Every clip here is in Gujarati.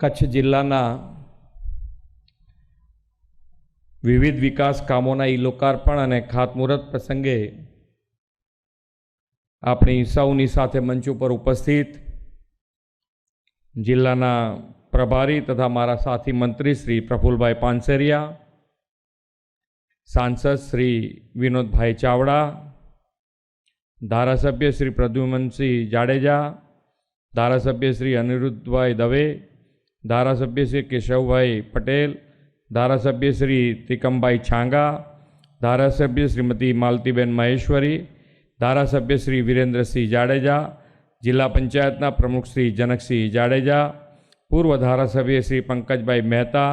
કચ્છ જિલ્લાના વિવિધ વિકાસ કામોના લોકાર્પણ અને ખાતમુહૂર્ત પ્રસંગે આપણી સૌની સાથે મંચ ઉપર ઉપસ્થિત જિલ્લાના પ્રભારી તથા મારા સાથી મંત્રી શ્રી પ્રફુલભાઈ પાનસેરિયા, સાંસદ શ્રી વિનોદભાઈ ચાવડા, ધારાસભ્ય શ્રી પ્રદ્યુમનસિંહ જાડેજા, ધારાસભ્ય શ્રી અનિરુદ્ધભાઈ દવે, ધારાસભ્ય શ્રી કેશવભાઈ પટેલ, ધારાસભ્ય શ્રી ત્રિકમભાઈ છાંગા, ધારાસભ્ય શ્રીમતી માલતીબેન મહેશ્વરી, ધારાસભ્ય શ્રી વિરેન્દ્રસિંહ જાડેજા, જિલ્લા પંચાયતના પ્રમુખ શ્રી જનકસિંહ જાડેજા, પૂર્વ ધારાસભ્ય શ્રી પંકજભાઈ મહેતા,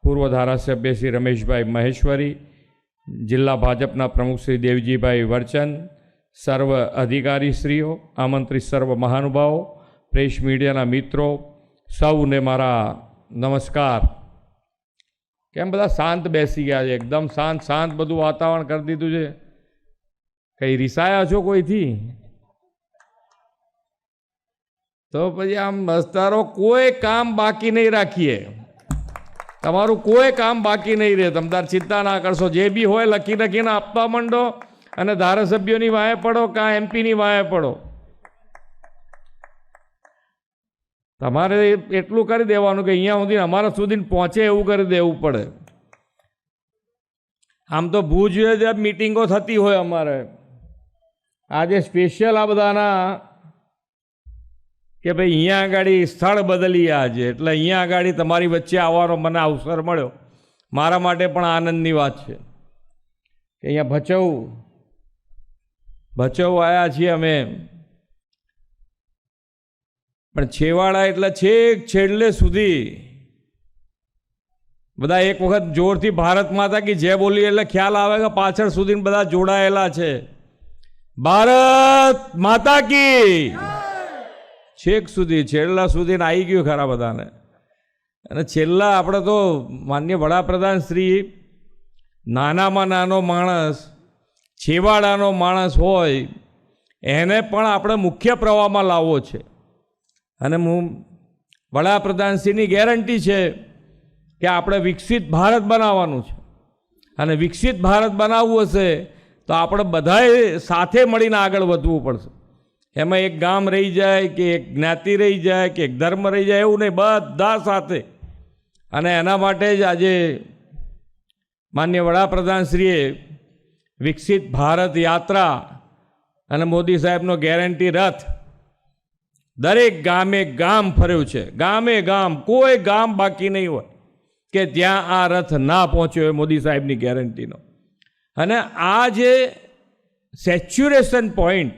પૂર્વ ધારાસભ્ય શ્રી રમેશભાઈ મહેશ્વરી, જિલ્લા ભાજપના પ્રમુખ શ્રી દેવજીભાઈ વરચન, સર્વ અધિકારીશ્રીઓ, આમંત્રિત સર્વ મહાનુભાવો, પ્રેસ મીડિયાના મિત્રો, સૌને મારા નમસ્કાર। કેમ બધા શાંત બેસી ગયા છે? એકદમ શાંત શાંત બધું વાતાવરણ કરી દીધું છે। કઈ રિસાયા છો કોઈથી? તો પછી આમ બસ્તારો કોઈ કામ બાકી નહીં રાખીએ, તમારું કોઈ કામ બાકી નહીં રહે। તમે તાર ચિંતા ના કરશો, જે બી હોય લખી લખીને આપવા માંડો અને ધારાસભ્યોની વાંહે પડો કાં એમપીની વાંહે પડો। તમારે એટલું કરી દેવાનું કે અહીંયા સુધી અમારા સુધી પહોંચે એવું કરી દેવું પડે। આમ તો ભુજ જે મિટિંગો થતી હોય અમારે, આજે સ્પેશિયલ આ બધાના કે ભાઈ અહીંયા આગળ સ્થળ બદલી આજે, એટલે અહીંયા આગળ તમારી વચ્ચે આવવાનો મને અવસર મળ્યો, મારા માટે પણ આનંદની વાત છે કે અહીંયા ભચાઉ આવ્યા છીએ અમે, પણ છેવાડા એટલે છેક છેલ્લે સુધી બધા એક વખત જોરથી ભારત માતા કી જય બોલી એટલે ખ્યાલ આવે કે પાછળ સુધી બધા જોડાયેલા છે। ભારત માતા કી છેક સુધી છેલ્લા સુધી આવી ગયું ખરા બધાને। અને છેલ્લા આપણે તો માનનીય વડાપ્રધાન શ્રી નાનામાં નાનો માણસ, છેવાડાનો માણસ હોય એને પણ આપણે મુખ્ય પ્રવાહમાં લાવવો છે। અને વડાપ્રધાનશ્રીની ગેરંટી છે કે આપણે વિકસિત ભારત બનાવવાનું છે, અને વિકસિત ભારત બનાવવું હશે તો આપણે બધાએ સાથે મળીને આગળ વધવું પડશે। એમાં એક ગામ રહી જાય કે એક જ્ઞાતિ રહી જાય કે એક ધર્મ રહી જાય એવું નહીં, બધા સાથે। અને એના માટે જ આજે માનનીય વડાપ્રધાનશ્રીએ વિકસિત ભારત યાત્રા અને મોદી સાહેબનો ગેરંટી રથ દરેક ગામે ગામ ફર્યું છે। ગામે ગામ, કોઈ ગામ બાકી નહીં હોય કે ત્યાં આ રથ ના પહોંચ્યો હોય મોદી સાહેબની ગેરંટીનો। અને આ જે સેચ્યુરેશન પોઈન્ટ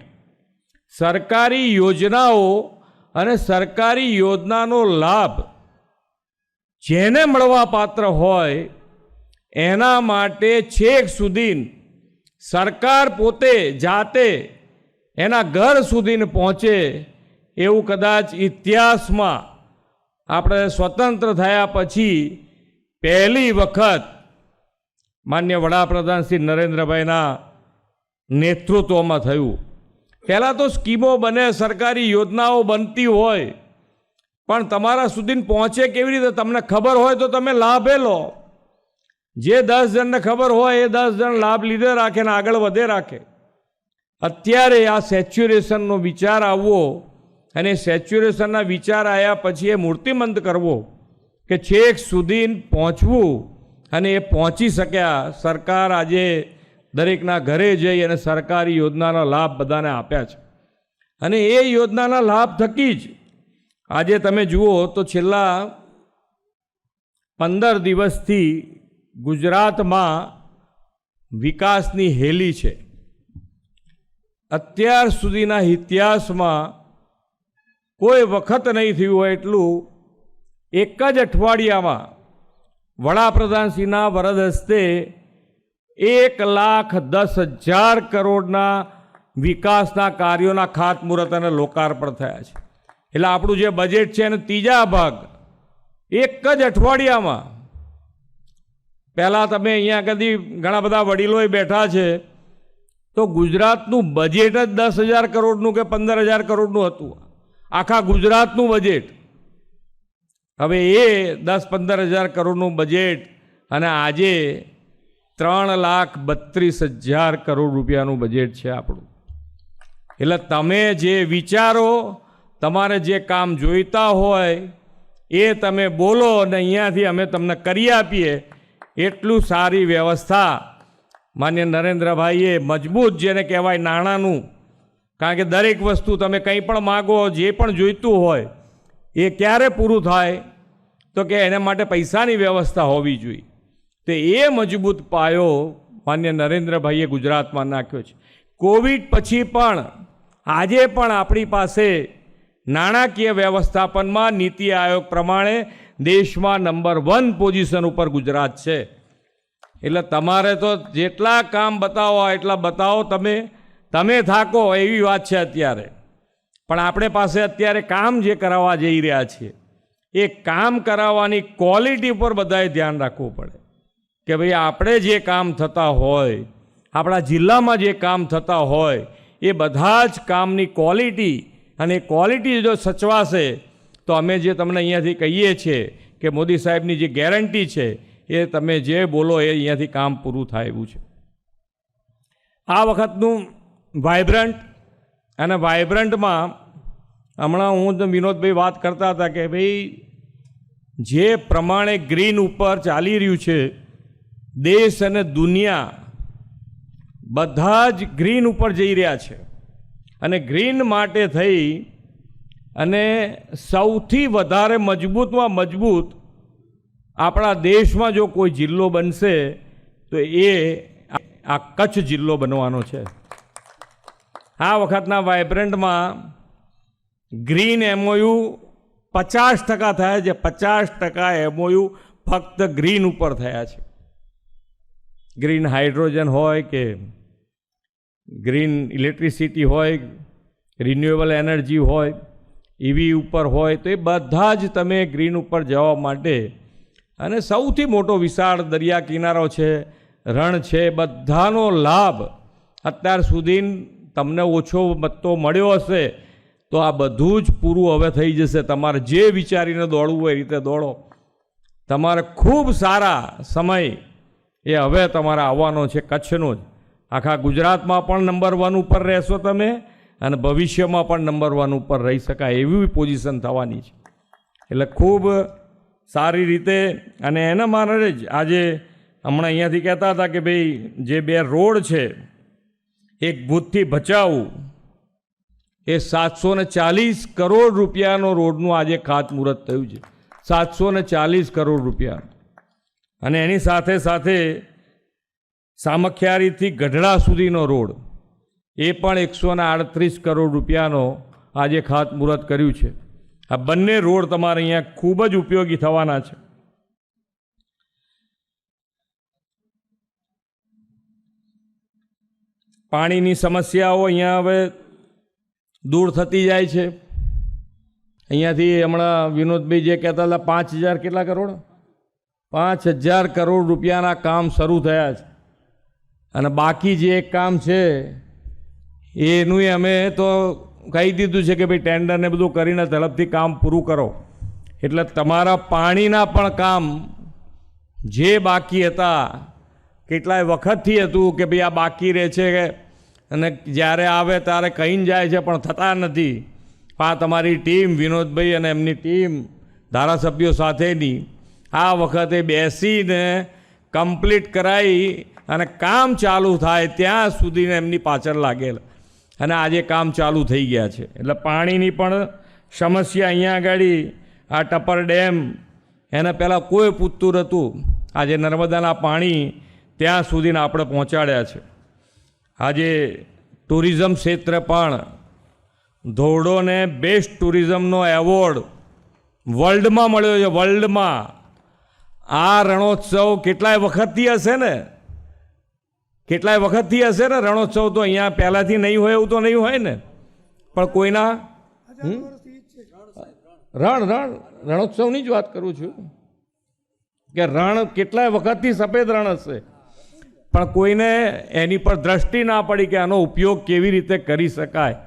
સરકારી યોજનાઓ અને સરકારી યોજનાનો લાભ જેને મળવા પાત્ર હોય એના માટે છેક સુધી સરકાર પોતે જાતે એના ઘર સુધી પહોંચે એવું કદાચ ઇતિહાસમાં આપણે સ્વતંત્ર થયા પછી પહેલી વખત માનનીય વડાપ્રધાન શ્રી નરેન્દ્રભાઈના નેતૃત્વમાં થયું। પહેલાં તો સ્કીમો બને, સરકારી યોજનાઓ બનતી હોય, પણ તમારા સુધી પહોંચે કેવી રીતે? તમને ખબર હોય તો તમે લાભે લો। જે 10 જણને ખબર હોય એ 10 જણ લાભ લીધે રાખે ને આગળ વધે રાખે। અત્યારે આ સેચ્યુરેશનનો વિચાર આવવો અને સેચ્યુરેશનના વિચાર આવ્યા પછી એ મૂર્તિમંત કરવો કે છેક સુધી પહોંચવું, અને એ પહોંચી શક્યા। સરકાર આજે દરેકના ઘરે જઈ અને સરકારી યોજનાના લાભ બધાને આપ્યા છે, અને એ યોજનાના લાભ થકી જ આજે તમે જુઓ તો છેલ્લા 15 દિવસથી ગુજરાતમાં વિકાસની હેલી છે। અત્યાર સુધીના ઇતિહાસમાં કોઈ વખત નહીં થયું હોય એટલું એક જ અઠવાડિયામાં વડાપ્રધાનશ્રીના વરદ હસ્તે 1,10,000 કરોડના વિકાસના કાર્યોના ખાતમુહૂર્ત અને લોકાર્પણ થયા છે। એટલે આપણું જે બજેટ છે એનો ત્રીજા ભાગ એક જ અઠવાડિયામાં। પહેલાં તમે અહીંયા કદી ઘણા બધા વડીલોએ બેઠા છે તો ગુજરાતનું બજેટ જ 10,000 કરોડનું કે 15,000 કરોડનું હતું, આખા ગુજરાતનું બજેટ। હવે એ 10-15 હજાર કરોડનું બજેટ અને આજે 3,32,000 કરોડ રૂપિયાનું બજેટ છે આપણું. એટલે તમે જે વિચારો, તમારે જે કામ જોઈતા હોય એ તમે બોલો અને અહીંયાથી અમે તમને કરી આપીએ. એટલું સારી વ્યવસ્થા માન્ય નરેન્દ્રભાઈએ મજબૂત, જેને કહેવાય નાણાંનું, કારણ કે દરેક વસ્તુ તમે કંઈ પણ માગો, જે પણ જોઈતું હોય એ ક્યારે પૂરું થાય તો કે એના માટે પૈસાની વ્યવસ્થા હોવી જોઈએ. તો એ મજબૂત પાયો માન્ય નરેન્દ્રભાઈએ ગુજરાતમાં નાખ્યો છે. કોવિડ પછી પણ આજે પણ આપણી પાસે નાણાકીય વ્યવસ્થાપનમાં નીતિ આયોગ પ્રમાણે દેશમાં નંબર 1 પોઝિશન ઉપર ગુજરાત છે. એટલે તમારે તો જેટલા કામ બતાવો એટલા બતાવો, તમે થાકો એવી વાત છે અત્યારે. પણ આપણે પાસે અત્યારે કામ જે કરાવવા જઈ રહ્યા છીએ એ કામ કરાવવાની ક્વોલિટી પર બધાએ ધ્યાન રાખવું પડે કે ભાઈ આપણે જે કામ થતા હોય, આપણા જિલ્લામાં જે કામ થતા હોય એ બધા જ કામની ક્વોલિટી, અને ક્વોલિટી જો સચવાશે તો અમે જે તમને અહીંયાથી કહીએ છીએ કે મોદી સાહેબની જે ગેરંટી છે એ તમે જે બોલો એ અહીંયાથી કામ પૂરું થાય એવું છે. આ વખતનું વાઇબ્રન્ટ, અને વાઇબ્રન્ટમાં હમણાં હું વિનોદભાઈ વાત કરતા હતા કે ભાઈ જે પ્રમાણે ગ્રીન ઉપર ચાલી રહ્યું છે દેશ અને દુનિયા, બધા જ ગ્રીન ઉપર જઈ રહ્યા છે. અને ગ્રીન માટે થઈ અને સૌથી વધારે મજબૂતમાં મજબૂત આપણા દેશમાં જો કોઈ જિલ્લો બનશે તો એ આ કચ્છ જિલ્લો બનવાનો છે. આ વખતના વાઇબ્રન્ટમાં ગ્રીન એમઓયુ 50% થયા છે. 50% એમઓયુ ફક્ત ગ્રીન ઉપર થયા છે. ગ્રીન હાઇડ્રોજન હોય કે ગ્રીન ઇલેક્ટ્રિસિટી હોય, રિન્યુએબલ એનર્જી હોય, ઈવી ઉપર હોય, તો એ બધા જ તમે ગ્રીન ઉપર જવા માટે, અને સૌથી મોટો વિશાળ દરિયા કિનારો છે, રણ છે, બધાનો લાભ અત્યાર સુધી તમને ઓછો મત્તો મળ્યો હશે તો આ બધું જ પૂરું હવે થઈ જશે. તમારે જે વિચારીને દોડવું હોય એ રીતે દોડો. તમારે ખૂબ સારા સમય એ હવે તમારે આવવાનો છે કચ્છનો જ. આખા ગુજરાતમાં પણ નંબર 1 ઉપર રહેશો તમે, અને ભવિષ્યમાં પણ નંબર 1 ઉપર રહી શકાય એવી પોઝિશન થવાની છે. એટલે ખૂબ સારી રીતે, અને એના માટે જ આજે હમણાં અહીંયાથી કહેતા હતા કે ભાઈ જે 2 રોડ છે, એક ભૂતથી ભચાઉ, એ 740 કરોડ રૂપિયાનો રોડનું આજે ખાતમુહૂર્ત થયું છે. 740 કરોડ રૂપિયા. અને એની સાથે સાથે સામખિયારીથી ગઢડા સુધીનો રોડ, એ પણ 138 કરોડ રૂપિયાનો આજે ખાતમુહૂર્ત કર્યું છે. આ બંને રોડ તમારે અહીંયા ખૂબ જ ઉપયોગી થવાના છે. પાણીની સમસ્યાઓ અહીંયા હવે દૂર થતી જાય છે. અહીંયાથી હમણાં વિનોદભાઈ જે કહેતા હતા 5,000 કેટલા કરોડ, 5,000 કરોડ રૂપિયાના કામ શરૂ થયા છે. અને બાકી જે એક કામ છે એનું અમે તો કહી દીધું છે કે ભાઈ ટેન્ડરને બધું કરીને ઝડપથી કામ પૂરું કરો. એટલે તમારા પાણીના પણ કામ જે બાકી હતા, કેટલાય વખતથી હતું કે ભાઈ આ બાકી રહે છે, અને જ્યારે આવે ત્યારે કહીને જાય છે પણ થતા નથી. આ તમારી ટીમ, વિનોદભાઈ અને એમની ટીમ ધારાસભ્યો સાથેની, આ વખતે બેસીને કમ્પ્લીટ કરાવી અને કામ ચાલુ થાય ત્યાં સુધીને એમની પાછળ લાગેલ, અને આજે કામ ચાલુ થઈ ગયા છે. એટલે પાણીની પણ સમસ્યા અહીંયા આગળ, આ ટપર ડેમ, એના પહેલાં કોઈ પૂછતું નહોતું, આજે નર્મદાના પાણી ત્યાં સુધીને આપણે પહોંચાડ્યા છે. આજે ટુરિઝમ ક્ષેત્ર પણ ધોરડોને બેસ્ટ ટુરિઝમનો એવોર્ડ વર્લ્ડમાં મળ્યો છે. વર્લ્ડમાં આ રણોત્સવ કેટલાય વખતથી હશે ને, કેટલાય વખતથી હશે ને રણોત્સવ. તો અહીંયા પહેલાંથી નહીં હોય એવું તો નહીં હોય ને, પણ કોઈના રણોત્સવની જ વાત કરું છું કે રણ કેટલાય વખતથી સફેદ રણ હશે, પણ કોઈને એની પર દ્રષ્ટિ ના પડી કે આનો ઉપયોગ કેવી રીતે કરી શકાય.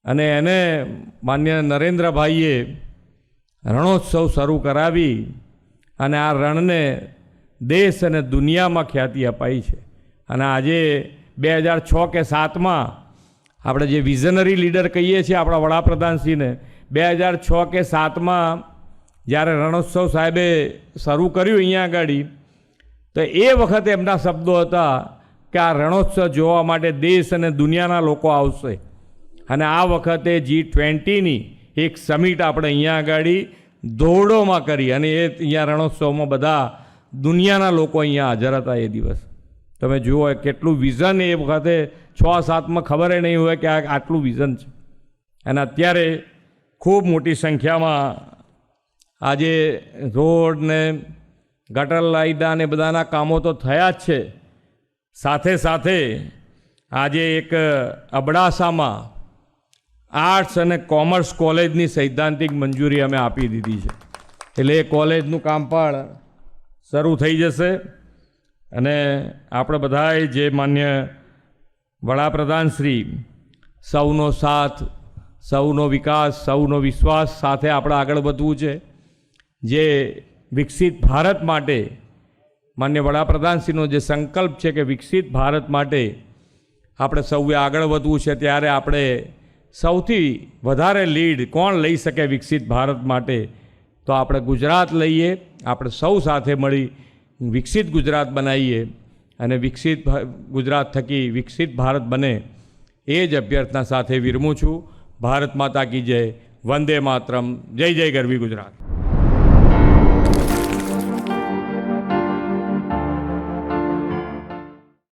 અને એને માન્ય નરેન્દ્રભાઈએ રણોત્સવ શરૂ કરાવી અને આ રણને દેશ અને દુનિયામાં ખ્યાતિ અપાઈ છે. અને આજે 2006 કે 2007માં આપણે જે વિઝનરી લીડર કહીએ છીએ આપણા વડાપ્રધાનશ્રીને, 2006 કે 2007માં જ્યારે રણોત્સવ સાહેબે શરૂ કર્યું અહીંયા આગળ, તો એ વખતે એમના શબ્દો હતા કે આ રણોત્સવ જોવા માટે દેશ અને દુનિયાના લોકો આવશે. અને આ વખતે G20ની એક સમિટ આપણે અહીંયા આગળ ધોરડોમાં કરી અને એ અહીંયા રણોત્સવમાં બધા દુનિયાના લોકો અહીંયા હાજર હતા. એ દિવસ તમે જુઓ કેટલું વિઝન એ વખતે 6-7માં ખબર નહીં હોય કે આટલું વિઝન છે. અને અત્યારે ખૂબ મોટી સંખ્યામાં આજે રોડ ને ગટર લાઈના ને બધાના કામો તો થયા જ છે. સાથે સાથે આજે એક અબડાસામાં આર્ટ્સ અને કોમર્સ કોલેજની સૈદ્ધાંતિક મંજૂરી અમે આપી દીધી છે. એટલે એ કોલેજનું કામ પણ શરૂ થઈ જશે. અને આપણે બધાએ જે માન્ય વડાપ્રધાનશ્રી સૌનો સાથ, સૌનો વિકાસ, સૌનો વિશ્વાસ સાથે આપણે આગળ વધવું છે. જે વિકસિત ભારત માટે માન્ય વડાપ્રધાનશ્રીનો જે સંકલ્પ છે કે વિકસિત ભારત માટે આપણે સૌએ આગળ વધવું છે, ત્યારે આપણે સૌથી વધારે લીડ કોણ લઈ શકે વિકસિત ભારત માટે, તો આપણે ગુજરાત લઈએ. આપણે સૌ સાથે મળી વિકસિત ગુજરાત બનાવીએ અને વિકસિત ગુજરાત થકી વિકસિત ભારત બને એ જ અભ્યર્થના સાથે વિરમું છું. ભારત માતા કી જય. વંદે માતરમ. જય જય ગરવી ગુજરાત.